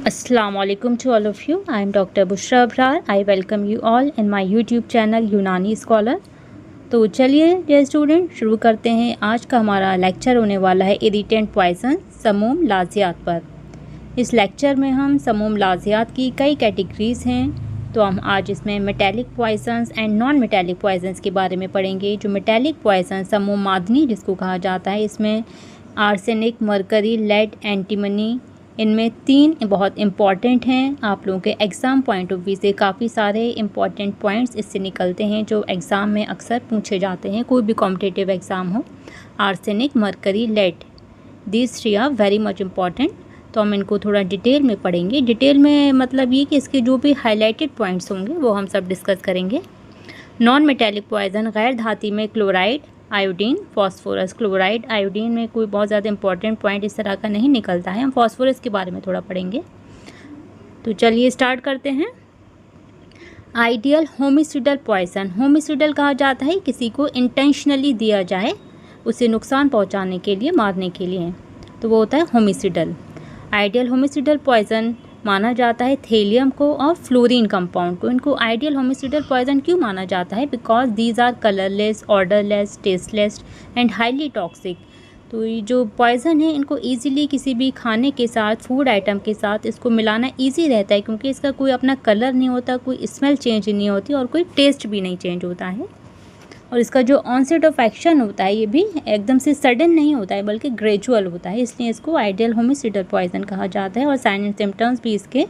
Assalamualaikum to all of you. I am Dr. Bushra Abrar. I welcome you all in my YouTube channel यूनानी scholar. तो चलिए dear student शुरू करते हैं। आज का हमारा लेक्चर होने वाला है इरिटेंट पॉइजन समूम लाजियात पर। इस लेक्चर में हम समूम लाजियात की कई कैटेगरीज़ हैं, तो हम आज इसमें metallic poisons and non metallic poisons के बारे में पढ़ेंगे। जो मेटेलिक पॉइजन समूम मादनी जिसको कहा जाता है, इसमें आर्सेनिक, मरकरी, लेड, एंटीमनी, इनमें 3 बहुत इम्पॉर्टेंट हैं। आप लोगों के एग्ज़ाम पॉइंट ऑफ व्यू से काफ़ी सारे इम्पॉर्टेंट पॉइंट्स इससे निकलते हैं जो एग्ज़ाम में अक्सर पूछे जाते हैं, कोई भी कॉम्पिटिटिव एग्ज़ाम हो। Arsenic, mercury, lead, these 3 are very much important. तो हम इनको थोड़ा डिटेल में पढ़ेंगे। डिटेल में मतलब ये कि इसके जो भी हाईलाइटेड पॉइंट्स होंगे वो हम सब डिस्कस करेंगे। नॉन मेटेलिक पॉइजन, गैर धाती में chloride, iodine, phosphorus. Chloride, iodine में कोई बहुत ज़्यादा इंपॉर्टेंट पॉइंट इस तरह का नहीं निकलता है। हम फॉस्फोरस के बारे में थोड़ा पढ़ेंगे। तो चलिए स्टार्ट करते हैं। Ideal होमिसिडल poison. होमिसिडल कहा जाता है किसी को इंटेंशनली दिया जाए, उसे नुकसान पहुंचाने के लिए, मारने के लिए, तो वो होता है होमिसिडल। आइडियल होमिसिडल पॉइजन माना जाता है थेलियम को और फ्लोरीन कंपाउंड को। इनको आइडियल होमिसिडल पॉइजन क्यों माना जाता है? Because these are colourless, odourless, tasteless and highly toxic. तो ये जो पॉइजन है इनको इजीली किसी भी खाने के साथ, फूड आइटम के साथ इसको मिलाना इजी रहता है, क्योंकि इसका कोई अपना कलर नहीं होता, कोई स्मेल चेंज नहीं होती और कोई टेस्ट भी नहीं चेंज होता है। और इसका जो ऑनसेट ऑफ एक्शन होता है ये भी एकदम से सडन नहीं होता है, बल्कि ग्रेजुअल होता है, इसलिए इसको आइडियल होमिसिडल पॉइजन कहा जाता है। और साइन एंड सिम्टम्स भी इसके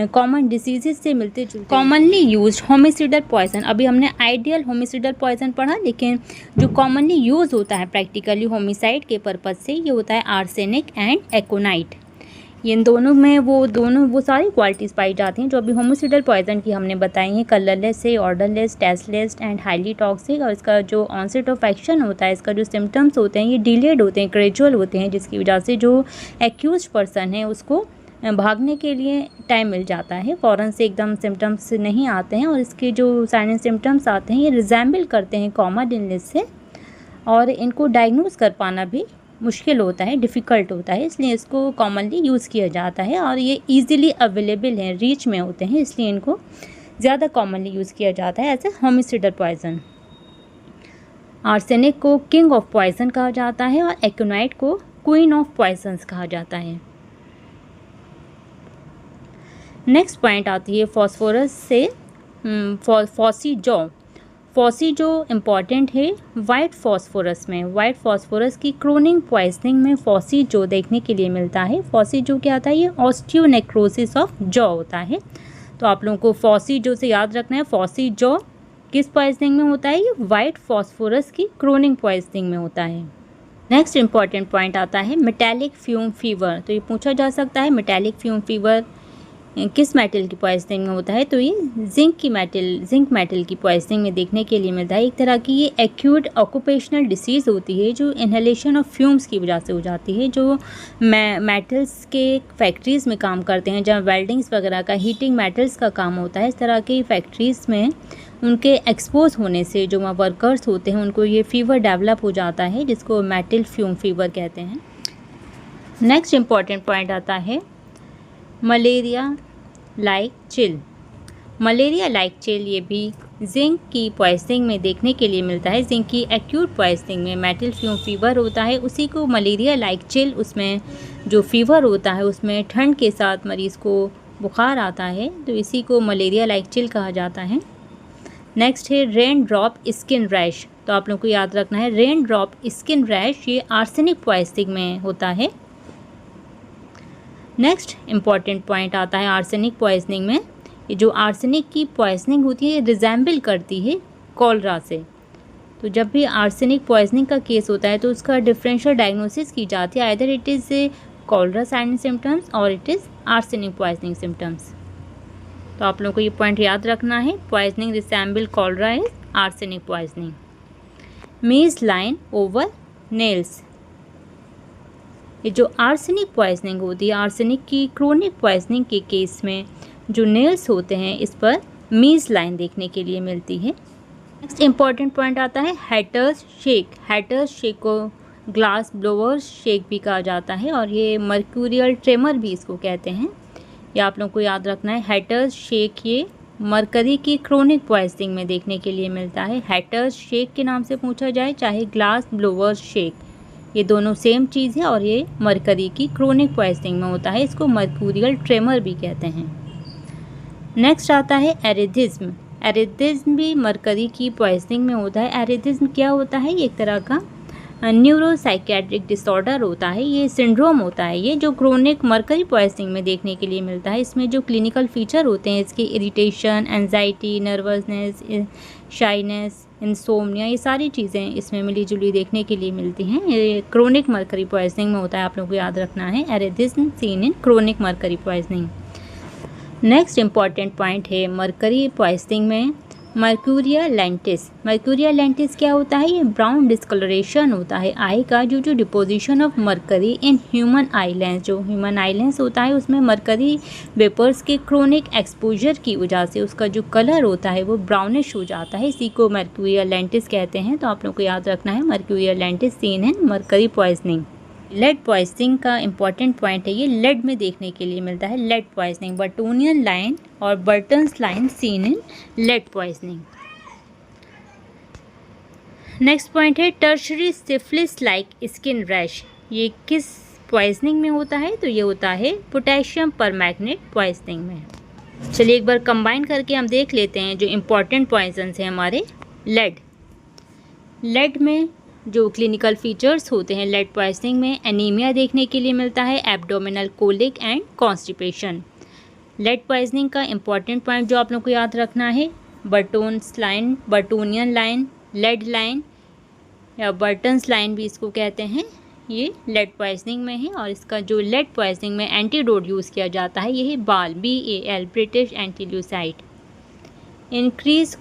कॉमन डिसीजेज से मिलते जुलते। कॉमनली यूज्ड होमिसिडल पॉइजन, अभी हमने आइडियल होमिसिडल पॉइजन पढ़ा, लेकिन जो कॉमनली यूज होता है प्रैक्टिकली होमिसाइड के पर्पज से, ये होता है आर्सेनिक एंड एकोनाइट। ये इन दोनों में वो सारी क्वालिटीज़ पाई जाती हैं जो अभी होमिसिडल पॉइजन की हमने बताई हैं। कलरलेस है, odourless, tasteless and highly toxic. और इसका जो ऑनसेट ऑफ एक्शन होता है, इसका जो सिम्टम्स होते हैं ये डिलेड होते हैं, ग्रेजुअल होते हैं, जिसकी वजह से जो एक्यूज पर्सन है उसको भागने के लिए टाइम मिल जाता है। फ़ौरन से एकदम सिम्टम्स नहीं आते हैं और इसके जो साइन एंड सिम्टम्स आते हैं ये रिजेंबल करते हैं कॉमन इलनेस से, और इनको डायग्नोज कर पाना भी मुश्किल होता है, डिफ़िकल्ट होता है, इसलिए इसको कॉमनली यूज़ किया जाता है। और ये इजीली अवेलेबल हैं, रीच में होते हैं, इसलिए इनको ज़्यादा कॉमनली यूज़ किया जाता है एज ए होमिसिडल पॉइजन। आर्सेनिक को किंग ऑफ पॉइजन कहा जाता है और एकोनाइट को क्वीन ऑफ पॉइजन्स कहा जाता है। नेक्स्ट पॉइंट आती है फॉस्फोरस से फॉसीजो। फॉसीजो इम्पॉर्टेंट है वाइट फॉस्फोरस में। वाइट फॉस्फोरस की क्रोनिक पॉइजनिंग में फॉसीजो देखने के लिए मिलता है। फॉसीजो क्या आता है? ये ऑस्टियोनेक्रोसिस ऑफ जॉ होता है। तो आप लोगों को फॉसीजो से याद रखना है, फॉसीजो किस पॉइजनिंग में होता है? ये वाइट फॉस्फोरस की क्रोनिक पॉइजनिंग में होता है। नेक्स्ट इंपॉर्टेंट पॉइंट आता है मेटेलिक फ्यूम फीवर। तो ये पूछा जा सकता है मेटेलिक फ्यूम फीवर किस मेटल की पॉइजनिंग में होता है? तो ये जिंक मेटल की पॉइजनिंग में देखने के लिए मिलता है। एक तरह की ये एक्यूट ऑक्यूपेशनल डिसीज़ होती है जो इनहेलेशन ऑफ फ्यूम्स की वजह से हो जाती है। जो मेटल्स के फैक्ट्रीज़ में काम करते हैं, जहाँ वेल्डिंग्स वगैरह का, हीटिंग मेटल्स का काम होता है, इस तरह की फैक्ट्रीज़ में उनके एक्सपोज होने से जो वर्कर्स होते हैं उनको ये फीवर डेवलप हो जाता है, जिसको मेटल फ्यूम फीवर कहते हैं। नेक्स्ट इम्पॉर्टेंट पॉइंट आता है malaria like chill. Malaria like chill ये भी जिंक की पॉइजनिंग में देखने के लिए मिलता है। जिंक की एक्यूट पॉइजनिंग में मेटल फ्यूम फीवर होता है, उसी को मलेरिया लाइक चिल, उसमें जो फीवर होता है उसमें ठंड के साथ मरीज़ को बुखार आता है, तो इसी को मलेरिया लाइक चिल कहा जाता है। नेक्स्ट है रेन ड्रॉप स्किन रैश। तो आप लोगों को याद रखना है रेन ड्रॉप स्किन रैश ये आर्सेनिक पॉइजनिंग में होता है। नेक्स्ट इम्पॉर्टेंट पॉइंट आता है आर्सेनिक पॉइजनिंग में, ये जो आर्सेनिक की पॉइजनिंग होती है ये रिजेंबल करती है कॉलरा से। तो जब भी आर्सेनिक पॉइजनिंग का केस होता है तो उसका डिफरेंशियल डायग्नोसिस की जाती है, either it is cholera sign symptoms और it is arsenic poisoning symptoms. तो आप लोगों को ये पॉइंट याद रखना है, poisoning resemble cholera is arsenic poisoning. Mees line over nails. ये जो आर्सेनिक पॉइजनिंग होती है, आर्सेनिक की क्रोनिक पॉइजनिंग के केस में जो नेल्स होते हैं इस पर मीज लाइन देखने के लिए मिलती है। नेक्स्ट इम्पॉर्टेंट पॉइंट आता है हैटर्स शेक। हैटर्स शेक को ग्लास ब्लोअर्स शेक भी कहा जाता है और ये मर्क्यूरियल ट्रेमर भी इसको कहते हैं। ये आप लोगों को याद रखना है। हैटर्स शेक ये मरकरी की क्रोनिक पॉइजनिंग में देखने के लिए मिलता है। हैटर्स शेक के नाम से पूछा जाए चाहे ग्लास ब्लोवर्स शेक, ये दोनों सेम चीज़ है और ये मरकरी की क्रोनिक पॉइजनिंग में होता है। इसको मर्क्यूरियल ट्रेमर भी कहते हैं। नेक्स्ट आता है एरिथिज्म। एरिथिज्म भी मरकरी की पॉइजनिंग में होता है। एरिथिज्म क्या होता है? ये एक तरह का न्यूरोसाइकेट्रिक डिसऑर्डर होता है, ये सिंड्रोम होता है, ये जो क्रोनिक मरकरी पॉइजनिंग में देखने के लिए मिलता है। इसमें जो क्लिनिकल फीचर होते हैं इसके irritation, anxiety, nervousness, shyness, insomnia, ये सारी चीज़ें इसमें मिली जुली देखने के लिए मिलती हैं। ये क्रोनिक मरकरी पॉइजनिंग में होता है, आप लोगों को याद रखना है। Erethism seen in chronic mercury poisoning. Next important point है मरकरी पॉइजनिंग में मर्क्यूरियल लेंटिस। मर्क्यूरियल लेंटिस क्या होता है? ये ब्राउन डिस्कलरेशन होता है आई का, जो deposition of mercury in human eye lens, जो ह्यूमन आई लेंस होता है उसमें मरकरी वेपर्स के क्रोनिक एक्सपोजर की वजह से उसका जो कलर होता है वो ब्राउनिश हो जाता है। इसी को मर्क्यूरियल लेंटिस कहते हैं। तो आप लोग को याद रखना है mercurial lentis seen in mercury poisoning. Lead poisoning का इंपॉर्टेंट पॉइंट है, ये लेड में देखने के लिए मिलता है। लेड पॉइजनिंग, बर्टोनियन लाइन और Burton's line seen in lead poisoning. Next point है tertiary syphilis like skin rash. ये किस पॉइजनिंग में होता है? तो ये होता है पोटेशियम परमैंगनेट पॉइजनिंग में। चलिए एक बार कंबाइन करके हम देख लेते हैं जो इम्पॉर्टेंट पॉइजन्स हैं हमारे। लेड में जो क्लिनिकल फीचर्स होते हैं लेड पॉइजनिंग में, एनीमिया देखने के लिए मिलता है, abdominal colic and constipation. Lead poisoning का इंपॉर्टेंट पॉइंट जो आप लोग को याद रखना है, Burton's line, Burtonian line, lead line या बर्टन्स लाइन भी इसको कहते हैं, ये लेड पॉइजनिंग में है। और इसका जो लेड पॉइजनिंग में एंटीडोट यूज़ किया जाता है ये है BAL, BAL, British antilewisite. Increase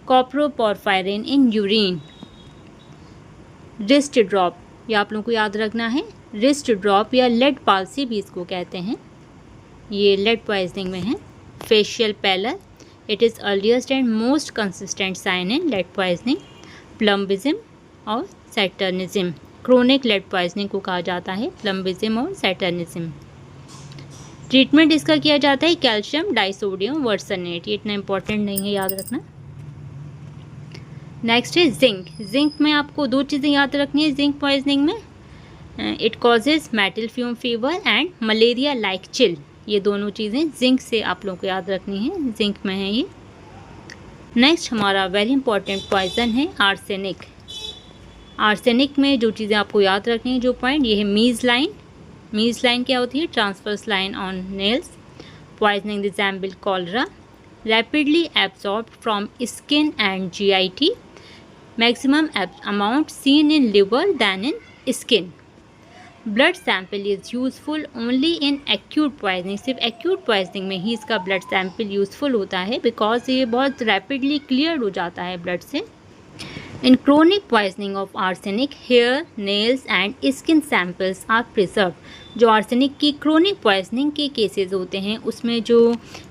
coproporphyrin in urine. Wrist drop, ये आप लोगों को याद रखना है। रिस्ट ड्रॉप या लेड पाल्सी भी इसको कहते हैं, ये लेड पॉइजनिंग में है। Facial pallor, it is earliest and most consistent sign in lead poisoning. Plumbism और सैटर्निज्म, क्रोनिक लेड पॉइजनिंग को कहा जाता है प्लम्बिज्म और सैटर्निज्म। ट्रीटमेंट इसका किया जाता है कैल्शियम डाइसोडियम वर्सनेट, ये इतना इंपॉर्टेंट नहीं है, याद रखना। नेक्स्ट है जिंक। जिंक में आपको दो चीज़ें याद रखनी है जिंक पॉइजनिंग में, it causes metal fume fever and malaria like chill. ये दोनों चीज़ें जिंक से आप लोगों को याद रखनी है, जिंक में है ये। नेक्स्ट हमारा वेरी इंपॉर्टेंट पॉइजन है आर्सेनिक। आर्सेनिक में जो चीज़ें आपको याद रखनी है, जो पॉइंट, ये है मीज लाइन। मीज लाइन क्या होती है? Transverse line on nails. Poisoning resemble cholera. Rapidly absorbed from skin and GIT। Maximum amount seen in liver than in skin. Blood sample is useful only in acute poisoning. सिर्फ acute poisoning में ही इसका blood sample useful होता है because ये बहुत rapidly cleared हो जाता है blood से। In chronic poisoning of arsenic, hair, nails and skin samples are preserved. जो आर्सेनिक की क्रोनिक पॉइजनिंग के केसेस होते हैं उसमें जो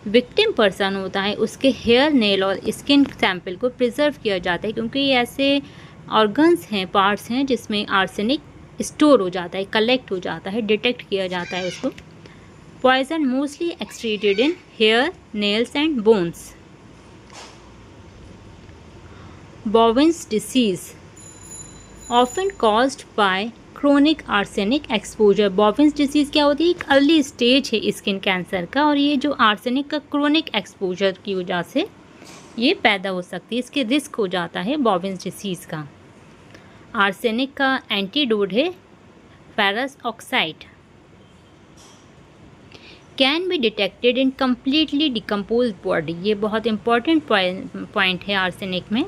विक्टिम पर्सन होता है उसके हेयर, नेल और स्किन सैंपल को प्रिजर्व किया जाता है, क्योंकि ये ऐसे ऑर्गन्स हैं, पार्ट्स हैं जिसमें आर्सेनिक स्टोर हो जाता है, कलेक्ट हो जाता है, डिटेक्ट किया जाता है उसको। Poison mostly excreted in hair, nails and bones. Bowen's disease often caused by chronic arsenic exposure. Bowen's disease क्या होती है? एक अर्ली स्टेज है स्किन कैंसर का, और ये जो आर्सेनिक का क्रोनिक एक्सपोजर की वजह से ये पैदा हो सकती है, इसके रिस्क हो जाता है बॉवेन्स डिसीज़ का। आर्सेनिक का एंटीडोट है ferrous oxide. Can be detected in completely decompose body. ये बहुत इंपॉर्टेंट पॉइंट है आर्सेनिक में।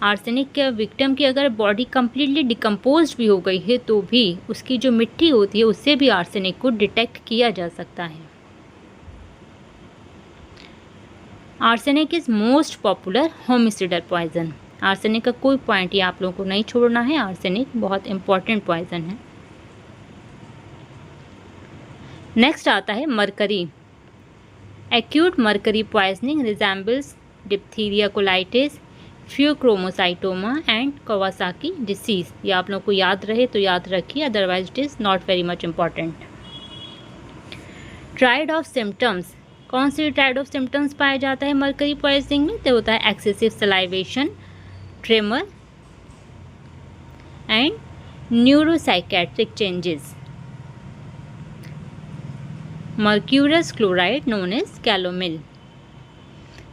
आर्सेनिक के विक्टिम की अगर बॉडी कम्प्लीटली डिकम्पोज भी हो गई है तो भी उसकी जो मिट्टी होती है उससे भी आर्सेनिक को डिटेक्ट किया जा सकता है। Arsenic is most popular homicidal poison. Arsenic का कोई पॉइंट ये आप लोगों को नहीं छोड़ना है, आर्सेनिक बहुत इंपॉर्टेंट पॉइजन है। नेक्स्ट आता है mercury. Acute mercury poisoning resembles diphtheria colitis, pheochromocytoma and Kawasaki disease. ये आप लोगों को याद रहे तो याद रखिए, otherwise it is not very much important. Triad of symptoms, कौन सी ट्राइड ऑफ सिम्टम्स पाया जाता है मरकरी पॉइजनिंग में? तो होता है excessive salivation, tremor and neuropsychiatric changes. Mercurous chloride known as calomel.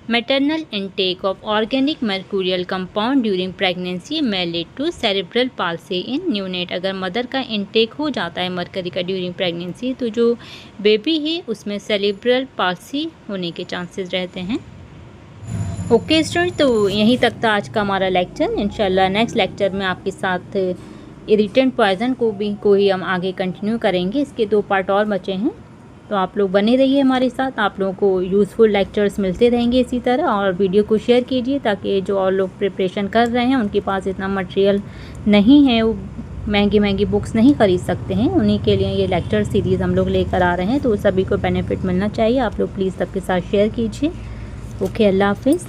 Maternal intake of organic mercurial compound during pregnancy may lead to cerebral palsy in neonate। अगर mother का intake हो जाता है मरकरी का ड्यूरिंग प्रेगनेंसी तो जो baby है उसमें सेरिब्रल पाल्सी होने के चांसेस रहते हैं। ओके स्टूडेंट, तो यहीं तक था आज का हमारा लेक्चर। इंशाल्लाह नेक्स्ट लेक्चर में आपके साथ इरिटेंट पॉइजन को ही हम आगे कंटिन्यू करेंगे। इसके 2 पार्ट और बचे हैं, तो आप लोग बने रहिए हमारे साथ। आप लोगों को यूज़फुल लेक्चर्स मिलते रहेंगे इसी तरह, और वीडियो को शेयर कीजिए ताकि जो और लोग प्रिपरेशन कर रहे हैं उनके पास इतना मटेरियल नहीं है, वो महंगी बुक्स नहीं ख़रीद सकते हैं, उन्हीं के लिए ये लेक्चर सीरीज़ हम लोग लेकर आ रहे हैं। तो सभी को बेनिफिट मिलना चाहिए। आप लोग प्लीज़ सबके साथ शेयर कीजिए। ओके, अल्लाह हाफिज़।